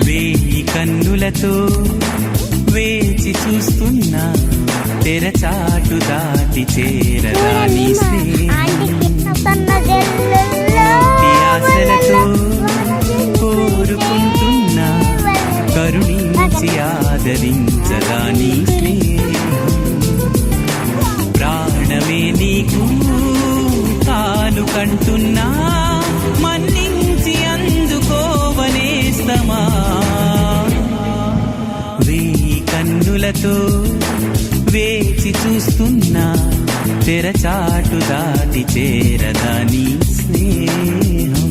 వేయి కన్నులతో వేచి చూస్తున్నా తెరచాటు దాటి చేరదా నీ ఆశలతో కోరుకుంటున్నా కరుణించి ఆదరించదా నీ ప్రాణమే నీకు తాను కంటున్నా మన్నించి అందుకోవనేస్తమా వేయి కన్నులతో వేచి చూస్తున్నా తెరచాటు దాటి చేరదా నీ స్నేహం.